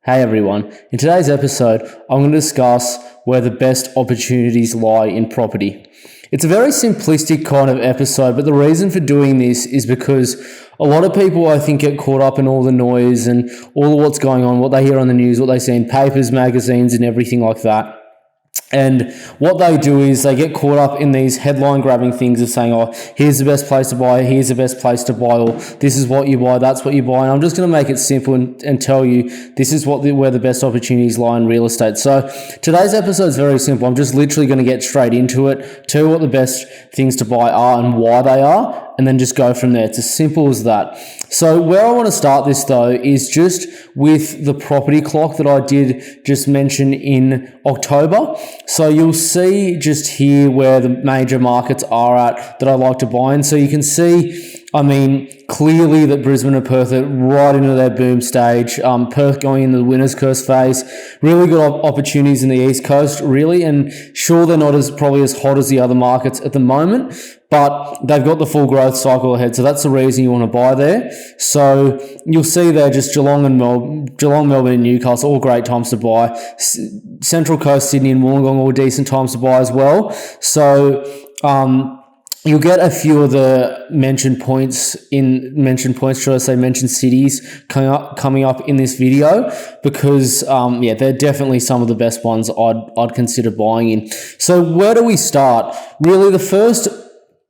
Hey everyone, in today's episode, I'm going to discuss where the best opportunities lie in property. It's a very simplistic kind of episode, but the reason for doing this is because a lot of people, I think, get caught up in all the noise and all of what's going on, what they hear on the news, what they see in papers, magazines, and everything like that. And what they do is they get caught up in these headline grabbing things of saying, oh, here's the best place to buy, here's the best place to buy, or this is what you buy, that's what you buy. And I'm just going to make it simple and tell you this is where the best opportunities lie in real estate. So today's episode is very simple. I'm just literally going to get straight into it, tell you what the best things to buy are and why they are, and then just go from there. It's as simple as that. So where I want to start this though is just with the property clock that I did just mention in October. So you'll see just here where the major markets are at that I like to buy in. So you can see, clearly that Brisbane and Perth are right into their boom stage. Perth going into the winner's curse phase. Really good opportunities in the East Coast, really. And sure, they're not probably as hot as the other markets at the moment, but they've got the full growth cycle ahead. So that's the reason you want to buy there. So you'll see there just Geelong, Melbourne and Newcastle, all great times to buy. Central Coast, Sydney and Wollongong, all decent times to buy as well. So, you'll get a few of the mentioned cities coming up in this video because, they're definitely some of the best ones I'd consider buying in. So where do we start? Really, the first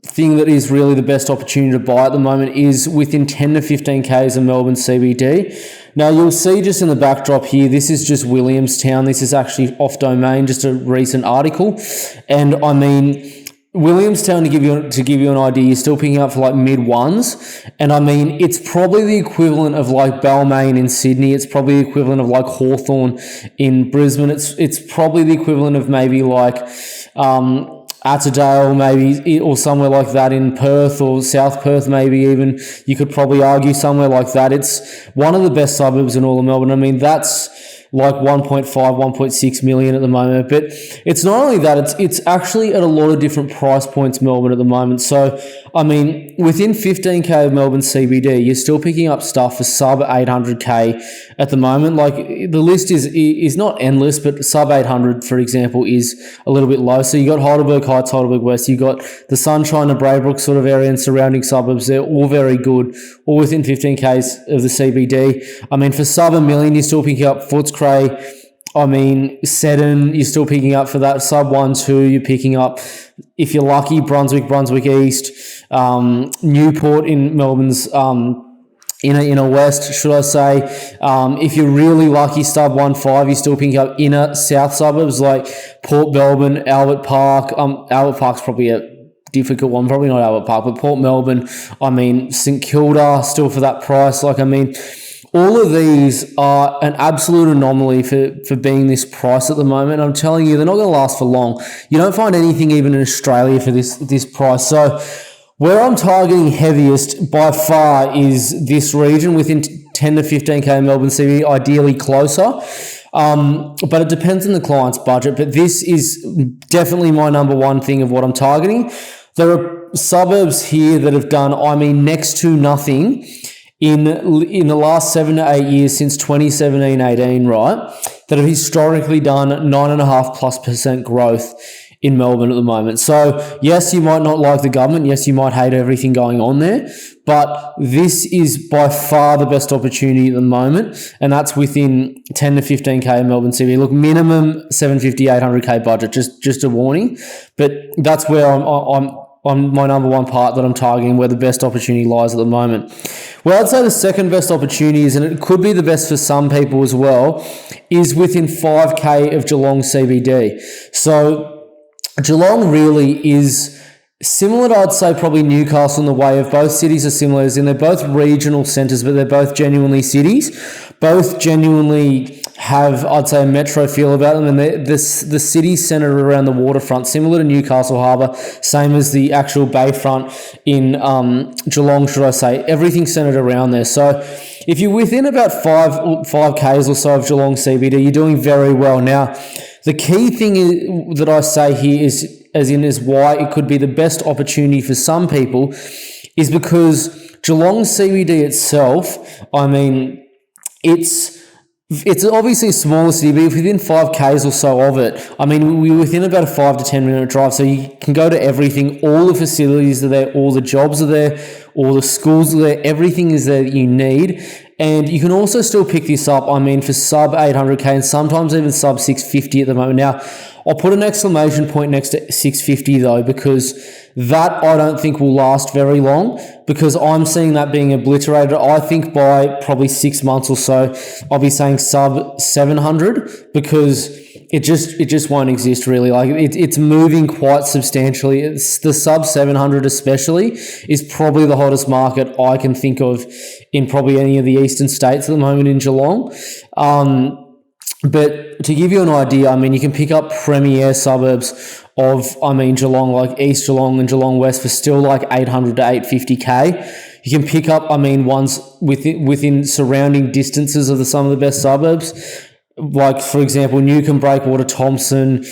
thing that is really the best opportunity to buy at the moment is within 10 to 15 Ks of Melbourne CBD. Now you'll see just in the backdrop here, this is just Williamstown. This is actually off domain, just a recent article. And Williamstown, to give you an idea, you're still picking up for like mid ones, and it's probably the equivalent of like Balmain in Sydney. It's probably the equivalent of like Hawthorn in Brisbane. It's probably the equivalent of maybe like Attadale, maybe, or somewhere like that in Perth or South Perth, maybe even. You could probably argue somewhere like that. It's one of the best suburbs in all of Melbourne. That's like 1.5, 1.6 million at the moment. But it's not only that, it's actually at a lot of different price points, Melbourne, at the moment. So, within 15K of Melbourne CBD, you're still picking up stuff for sub 800K at the moment. Like, the list is not endless, but sub 800, for example, is a little bit low. So you got Heidelberg Heights, Heidelberg West, you got the Sunshine and Braybrook sort of area and surrounding suburbs. They're all very good, all within 15Ks of the CBD. For sub $1 million, you're still picking up Footscray. Seddon, you're still picking up for that. Sub 1-2, you're picking up, if you're lucky, Brunswick East, Newport in Melbourne's inner west, should I say. If you're really lucky, sub 1.5, you're still picking up inner south suburbs like Port Melbourne, Albert Park. Albert Park's probably a difficult one, probably not Albert Park, but Port Melbourne, St Kilda, still for that price. All of these are an absolute anomaly for being this price at the moment. I'm telling you, they're not going to last for long. You don't find anything even in Australia for this price. So where I'm targeting heaviest by far is this region within 10 to 15K Melbourne CBD, ideally closer. But it depends on the client's budget. But this is definitely my number one thing of what I'm targeting. There are suburbs here that have done, next to nothing in the last 7 to 8 years since 2017-18, right, that have historically done 9.5%+ growth in Melbourne at the moment. So yes, you might not like the government. Yes, you might hate everything going on there, but this is by far the best opportunity at the moment, and that's within 10 to 15K in Melbourne CBD. Look, minimum 750, 800K budget, just a warning, but that's where I'm on my number one part that I'm targeting, where the best opportunity lies at the moment. Well, I'd say the second best opportunity is, and it could be the best for some people as well, is within 5K of Geelong CBD. So Geelong really is similar to, I'd say, probably Newcastle in the way of both cities are similar, as in they're both regional centres, but they're both genuinely cities. Both genuinely have, I'd say, a metro feel about them, and the city's centred around the waterfront, similar to Newcastle Harbour, same as the actual bayfront in Geelong, should I say. Everything's centred around there. So if you're within about 5Ks or so of Geelong CBD, you're doing very well. Now, the key thing that I say here is why it could be the best opportunity for some people is because Geelong CBD itself, it's it's obviously a smaller city, but within 5Ks or so of it. I mean, we're within about a 5 to 10 minute drive, so you can go to everything. All the facilities are there, all the jobs are there, all the schools are there, everything is there that you need. And you can also still pick this up, I mean, for sub 800K and sometimes even sub 650 at the moment. Now, I'll put an exclamation point next to 650 though, because that I don't think will last very long, because I'm seeing that being obliterated. I think by probably 6 months or so, I'll be saying sub 700, because it just won't exist really. Like it's moving quite substantially. It's the sub 700 especially is probably the hottest market I can think of in probably any of the eastern states at the moment in Geelong. But to give you an idea, I mean, you can pick up premier suburbs of, I mean, Geelong, like East Geelong and Geelong West for still like 800 to 850K. You can pick up, I mean, ones within surrounding distances of some of the best suburbs. Like, for example, Newcombe, Breakwater, Thompson,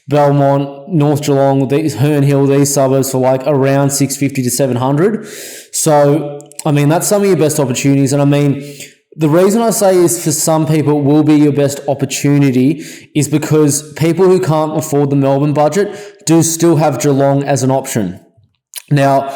Belmont, North Geelong, Herne Hill, these suburbs for like around 650 to 700. So, I mean, that's some of your best opportunities. And I mean, the reason I say is for some people it will be your best opportunity is because people who can't afford the Melbourne budget do still have Geelong as an option. Now,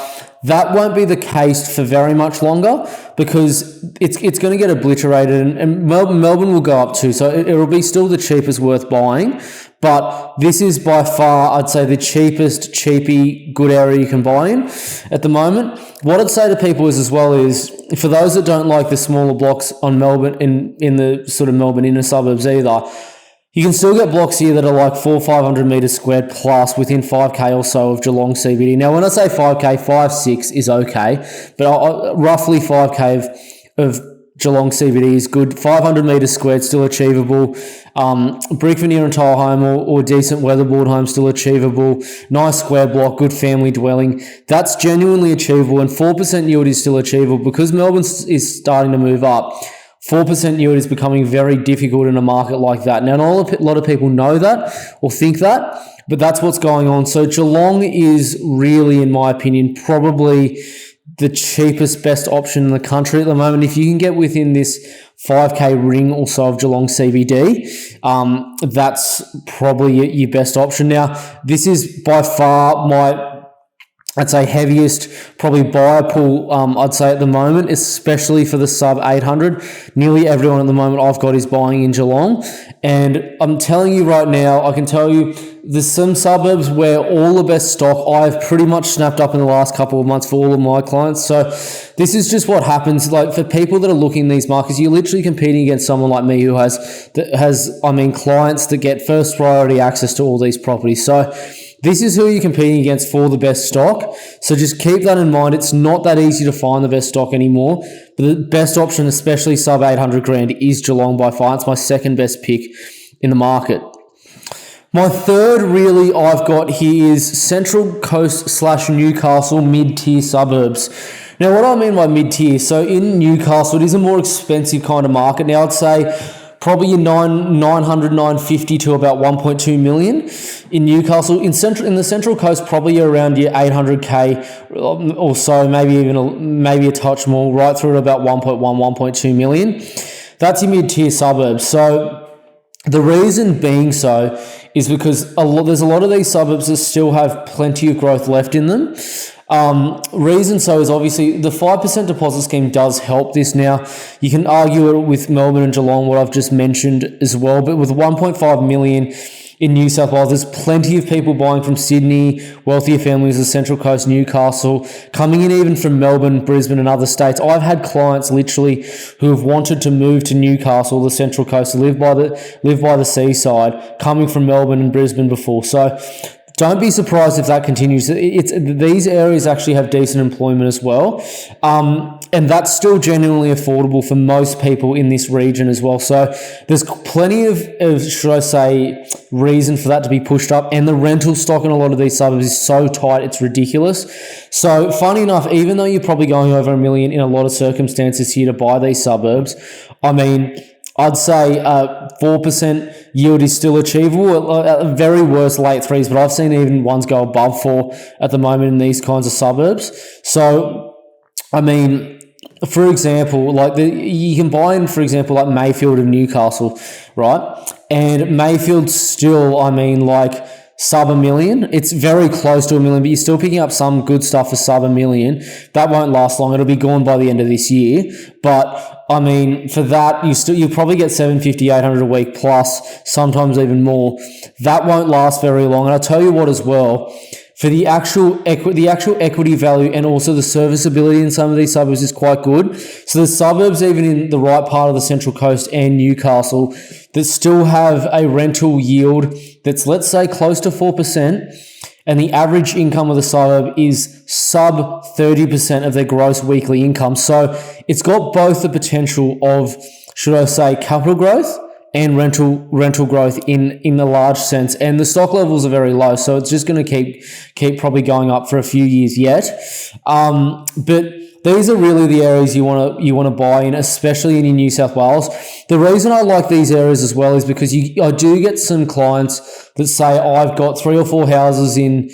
that won't be the case for very much longer because it's going to get obliterated and Melbourne will go up too. So it'll be still the cheapest worth buying. But this is by far, I'd say, the cheapest, cheapy, good area you can buy in at the moment. What I'd say to people is for those that don't like the smaller blocks on Melbourne, in the sort of Melbourne inner suburbs either, you can still get blocks here that are like 400-500 metres squared plus within 5K or so of Geelong CBD. Now, when I say 5K, 5-6 is okay, but roughly 5K of Geelong CBD is good. 500 metres squared, still achievable. Brick veneer and tile home or decent weatherboard home, still achievable. Nice square block, good family dwelling. That's genuinely achievable, and 4% yield is still achievable. Because Melbourne is starting to move up, 4% yield is becoming very difficult in a market like that. Now, not a lot of people know that or think that, but that's what's going on. So Geelong is really, in my opinion, probably the cheapest, best option in the country at the moment. If you can get within this 5K ring or so of Geelong CBD, that's probably your best option. Now, this is by far I'd say heaviest probably buyer pool, I'd say at the moment, especially for the sub 800. Nearly everyone at the moment I've got is buying in Geelong. And I'm telling you right now, I can tell you there's some suburbs where all the best stock I've pretty much snapped up in the last couple of months for all of my clients. So this is just what happens. Like for people that are looking in these markets, you're literally competing against someone like me who has clients that get first priority access to all these properties. So this is who you're competing against for the best stock. So just keep that in mind. It's not that easy to find the best stock anymore. But the best option, especially sub 800 grand, is Geelong by far. It's my second best pick in the market. My third really I've got here is Central Coast / Newcastle mid-tier suburbs. Now, what I mean by mid-tier, so in Newcastle, it is a more expensive kind of market. Now, I'd say probably your 950 to about 1.2 million in Newcastle. In the Central Coast, probably around your 800K or so, maybe a touch more, right through to about 1.1, 1.2 million. That's your mid-tier suburbs. So the reason being so is because there's a lot of these suburbs that still have plenty of growth left in them. Reason so is obviously the 5% deposit scheme does help this. Now, you can argue it with Melbourne and Geelong, what I've just mentioned as well, but with 1.5 million in New South Wales, there's plenty of people buying from Sydney, wealthier families, the Central Coast, Newcastle, coming in even from Melbourne, Brisbane and other states. I've had clients literally who have wanted to move to Newcastle, the Central Coast, to live by the seaside, coming from Melbourne and Brisbane before. So don't be surprised if that continues. These areas actually have decent employment as well. And that's still genuinely affordable for most people in this region as well. So there's plenty of should I say, reason for that to be pushed up. And the rental stock in a lot of these suburbs is so tight, it's ridiculous. So funny enough, even though you're probably going over $1 million in a lot of circumstances here to buy these suburbs, I mean, I'd say 4% yield is still achievable. At very worst, late threes, but I've seen even ones go above 4 at the moment in these kinds of suburbs. So, I mean, for example, like you can buy in, for example, like Mayfield of Newcastle, right? And Mayfield's still, I mean, like sub $1 million. It's very close to $1 million, but you're still picking up some good stuff for sub $1 million. That won't last long. It'll be gone by the end of this year. But I mean, for that, you'll probably get 750, 800 a week plus, sometimes even more. That won't last very long. And I'll tell you what as well. For the actual equity value and also the serviceability in some of these suburbs is quite good. So the suburbs, even in the right part of the Central Coast and Newcastle, that still have a rental yield that's, let's say, close to 4%, and the average income of the suburb is sub 30% of their gross weekly income. So it's got both the potential of, should I say, capital growth and rental growth in a large sense, and the stock levels are very low, so it's just going to keep probably going up for a few years yet. But these are really the areas you want to buy in, especially in New South Wales. The reason I like these areas as well is because I do get some clients that say, I've got 3 or 4 houses in,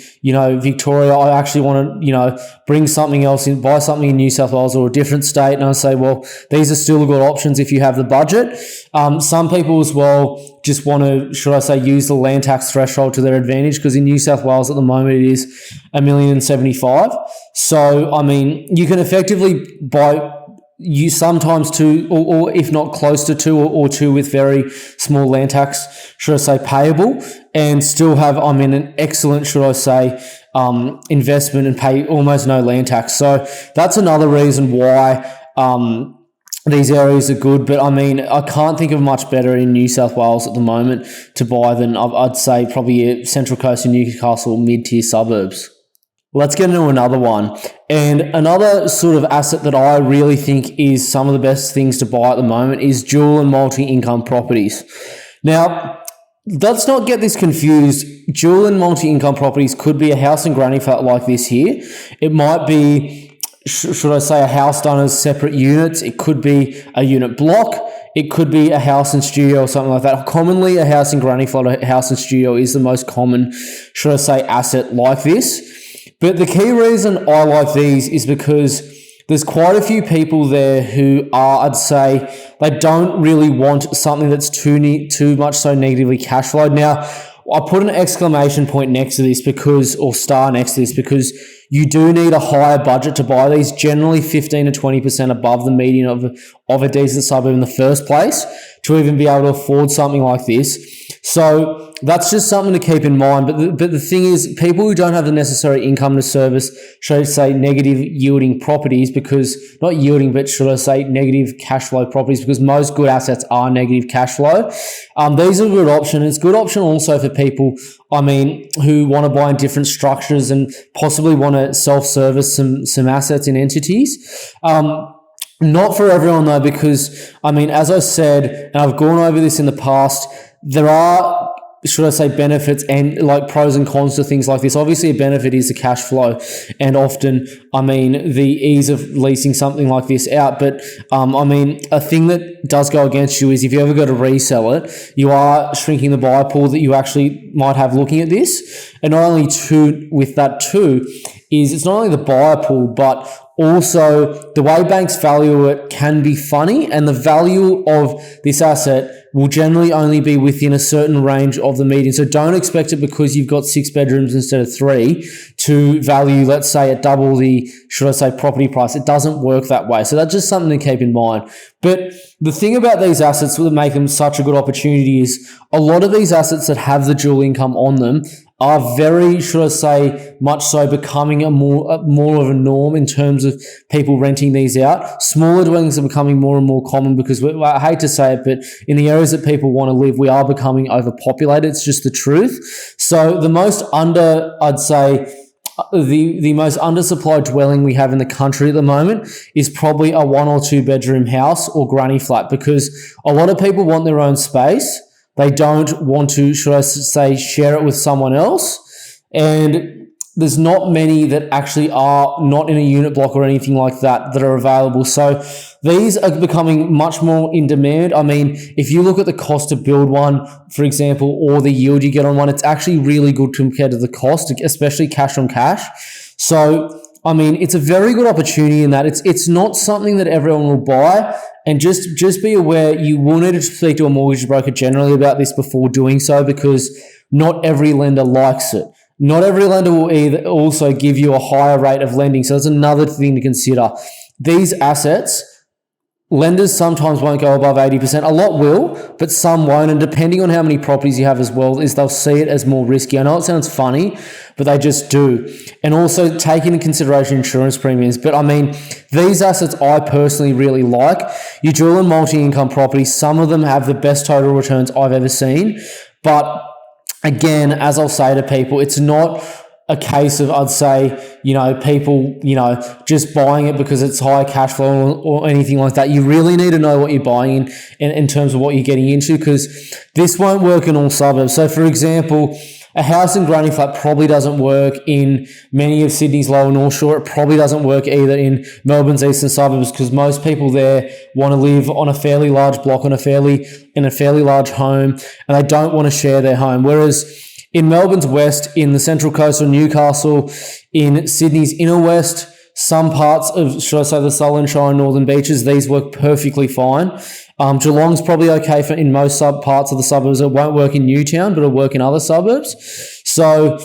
Victoria. I actually want to, bring something else in, buy something in New South Wales or a different state. And I say, well, these are still good options if you have the budget. Some people as well just want to, should I say, use the land tax threshold to their advantage, because in New South Wales at the moment it is $1,075,000. So, I mean, you can effectively buy sometimes 2 or if not close to 2 or 2 with very small land tax, should I say, payable, and still have, an excellent, should I say, investment and pay almost no land tax. So that's another reason why these areas are good. But I can't think of much better in New South Wales at the moment to buy than I'd say probably Central Coast and Newcastle mid-tier suburbs. Let's get into another one. And another sort of asset that I really think is some of the best things to buy at the moment is dual and multi-income properties. Now, let's not get this confused. Dual and multi-income properties could be a house and granny flat like this here. It might be, should I say, a house done as separate units. It could be a unit block. It could be a house and studio or something like that. Commonly, a house and granny flat or a house and studio is the most common, should I say, asset like this. But the key reason I like these is because there's quite a few people there who are, I'd say, they don't really want something that's too much so negatively cash flowed. Now, I put an exclamation point next to this or star next to this, because you do need a higher budget to buy these, generally 15 to 20% above the median of a decent suburb in the first place, to even be able to afford something like this. So that's just something to keep in mind. But the thing is, people who don't have the necessary income to service, should I say, negative yielding properties, because not yielding, but should I say negative cash flow properties, because most good assets are negative cash flow. These are a good option. It's a good option also for people, who want to buy in different structures and possibly want to self-service some assets in entities. Not for everyone though, because as I said, and I've gone over this in the past, there are, should I say, benefits and like pros and cons to things like this. Obviously, a benefit is the cash flow, and often, the ease of leasing something like this out. But, a thing that does go against you is if you ever go to resell it, you are shrinking the buyer pool that you actually might have looking at this. And not only with that too, is it's not only the buyer pool, but also the way banks value it can be funny, and the value of this asset will generally only be within a certain range of the median. So don't expect it because you've got 6 bedrooms instead of 3 to value, let's say, at double the, should I say, property price. It doesn't work that way. So that's just something to keep in mind. But the thing about these assets that make them such a good opportunity is a lot of these assets that have the dual income on them are very, should I say, much so becoming a more of a norm in terms of people renting these out. Smaller dwellings are becoming more and more common because I hate to say it, but in the areas that people want to live, we are becoming overpopulated. It's just the truth. So the most the most undersupplied dwelling we have in the country at the moment is probably a 1 or 2 bedroom house or granny flat, because a lot of people want their own space. They don't want to, should I say, share it with someone else. And there's not many that actually are not in a unit block or anything like that are available. So these are becoming much more in demand. If you look at the cost to build one, for example, or the yield you get on one, it's actually really good compared to the cost, especially cash on cash. So I mean, it's a very good opportunity in that it's not something that everyone will buy. And just be aware, you will need to speak to a mortgage broker generally about this before doing so, because not every lender likes it. Not every lender will either also give you a higher rate of lending. So that's another thing to consider. These assets, lenders sometimes won't go above 80%. A lot will, but some won't. And depending on how many properties you have as well, is they'll see it as more risky. I know it sounds funny, but they just do. And also take into consideration insurance premiums. But I mean, these assets I personally really like. Your dual and multi-income properties, some of them have the best total returns I've ever seen. But again, as I'll say to people, it's not a case of, I'd say, people, just buying it because it's high cash flow or anything like that. You really need to know what you're buying in terms of what you're getting into, because this won't work in all suburbs. So, for example, a house in granny flat probably doesn't work in many of Sydney's lower North Shore. It probably doesn't work either in Melbourne's eastern suburbs, because most people there want to live on a fairly large block, in a fairly large home, and they don't want to share their home. Whereas in Melbourne's west, in the Central Coast or Newcastle, in Sydney's inner west, some parts of, should I say, the Southern Shire, Northern Beaches, these work perfectly fine. Geelong's probably okay in most parts of the suburbs. It won't work in Newtown, but it'll work in other suburbs. So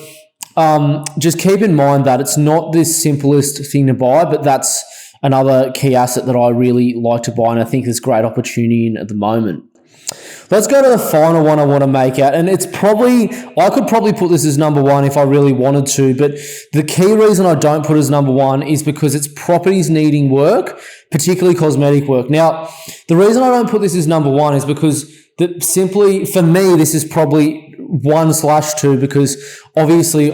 just keep in mind that it's not the simplest thing to buy, but that's another key asset that I really like to buy, and I think there's great opportunity in at the moment. Let's go to the final one I want to make out, and I could probably put this as number one if I really wanted to, but the key reason I don't put it as number one is because it's properties needing work, particularly cosmetic work. Now, the reason I don't put this as number one is because simply, for me, this is probably 1/2, because obviously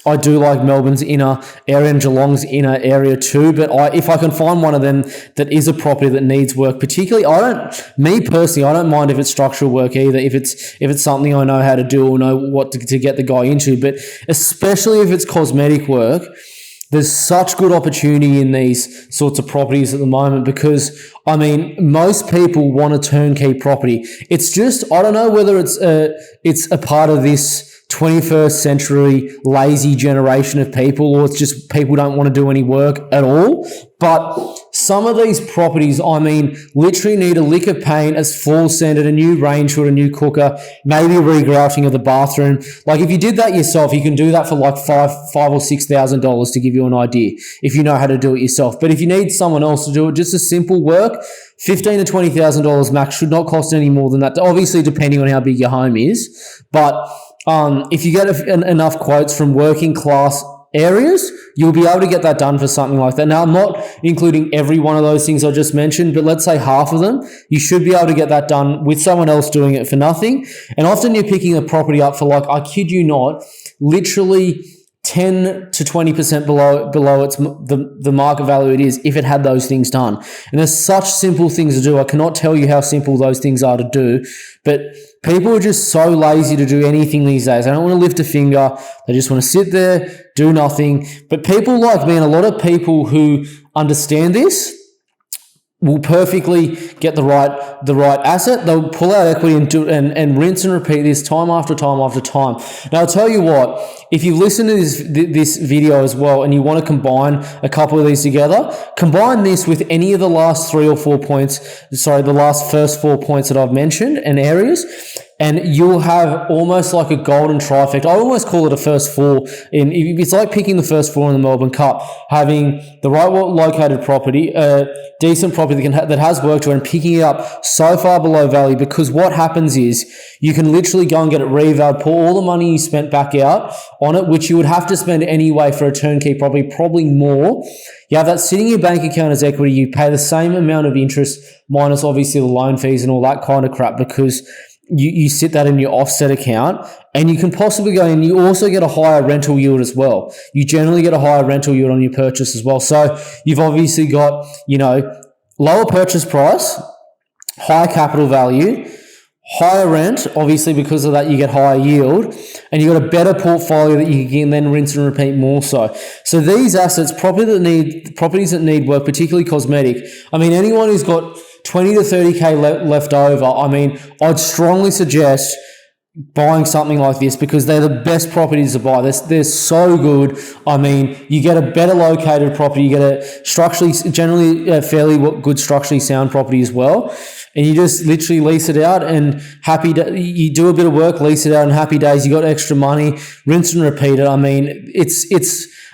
I do like Melbourne's inner area and Geelong's inner area too, but if I can find one of them that is a property that needs work, particularly, I don't mind if it's structural work either, if it's something I know how to do or know what to get the guy into, but especially if it's cosmetic work, there's such good opportunity in these sorts of properties at the moment, because, I mean, most people want a turnkey property. It's just, I don't know whether it's a part of this 21st century lazy generation of people, or it's just people don't want to do any work at all. But some of these properties, I mean, literally need a lick of paint, as floor sanded, a new range hood, a new cooker, maybe a regrouting of the bathroom. Like, if you did that yourself, you can do that for like $5,000 or $6,000, to give you an idea, if you know how to do it yourself. But if you need someone else to do it, just a simple work, $15,000 to $20,000 max, should not cost any more than that. Obviously, depending on how big your home is, but if you get enough quotes from working class areas, you'll be able to get that done for something like that. Now, I'm not including every one of those things I just mentioned, but let's say half of them, you should be able to get that done with someone else doing it for nothing. And often you're picking a property up for, like, I kid you not, literally 10 to 20% below its the market value it is, if it had those things done. And there's such simple things to do. I cannot tell you how simple those things are to do, but people are just so lazy to do anything these days. They don't want to lift a finger. They just want to sit there, do nothing. But people like me, and a lot of people who understand this, will perfectly get the right asset. They'll pull out equity and rinse and repeat this time after time after time. Now, I'll tell you what, if you listen to this video as well and you want to combine a couple of these together, combine this with any of the last the first 4 points that I've mentioned and areas, and you'll have almost like a golden trifecta. I almost call it a first four. It's like picking the first four in the Melbourne Cup, having the right located property, decent property that has work to it, and picking it up so far below value, because what happens is you can literally go and get it revalued, pour all the money you spent back out on it, which you would have to spend anyway for a turnkey property, probably more. You have that sitting in your bank account as equity. You pay the same amount of interest minus obviously the loan fees and all that kind of crap, because you sit that in your offset account, and you can possibly go in. You also get a higher rental yield as well. You generally get a higher rental yield on your purchase as well. So you've obviously got, lower purchase price, high capital value, higher rent. Obviously, because of that, you get higher yield, and you've got a better portfolio that you can then rinse and repeat more so. So these assets, properties that need work, particularly cosmetic. I mean, anyone who's got 20 to 30K left over, I mean, I'd strongly suggest buying something like this because they're the best properties to buy. They're so good. I mean, you get a better located property, you get a generally fairly good structurally sound property as well, and you just literally lease it out and you do a bit of work, lease it out, and happy days. You got extra money, rinse and repeat it. I mean, it's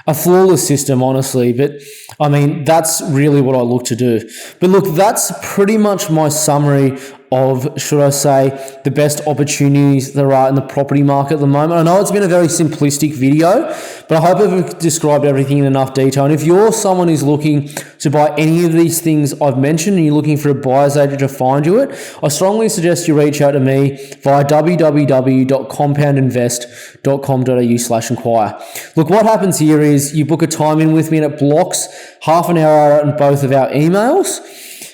a flawless system, honestly, but I mean, that's really what I look to do. But look, that's pretty much my summary of, should I say, the best opportunities there are in the property market at the moment. I know it's been a very simplistic video, but I hope I've described everything in enough detail. And if you're someone who's looking to buy any of these things I've mentioned and you're looking for a buyer's agent to find you it, I strongly suggest you reach out to me via www.compoundinvest.com.au/inquire. Look, what happens here is you book a time in with me and it blocks half an hour out on both of our emails.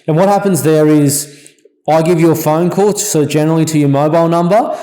And what happens there is I give you a phone call, so generally to your mobile number.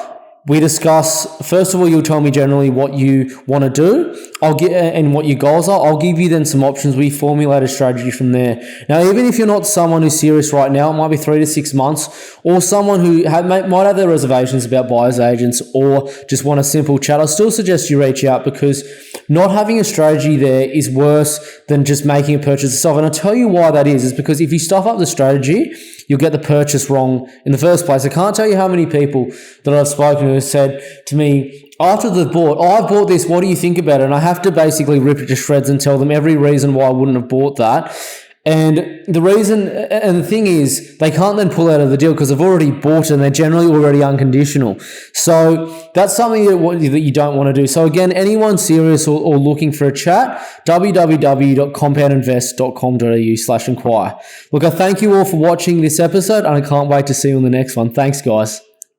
We discuss, first of all, you'll tell me generally what you want to do and what your goals are. I'll give you then some options. We formulate a strategy from there. Now, even if you're not someone who's serious right now, it might be 3 to 6 months, or someone who might have their reservations about buyer's agents or just want a simple chat, I still suggest you reach out because not having a strategy there is worse than just making a purchase itself. And I'll tell you why that is because if you stuff up the strategy, you'll get the purchase wrong in the first place. I can't tell you how many people that I've spoken to have said to me, after they've bought, I've bought this, what do you think about it? And I have to basically rip it to shreds and tell them every reason why I wouldn't have bought that. And the thing is, they can't then pull out of the deal because they've already bought it and they're generally already unconditional. So that's something that you don't want to do. So again, anyone serious or looking for a chat, www.compoundinvest.com.au/inquire. Look, I thank you all for watching this episode and I can't wait to see you on the next one. Thanks, guys.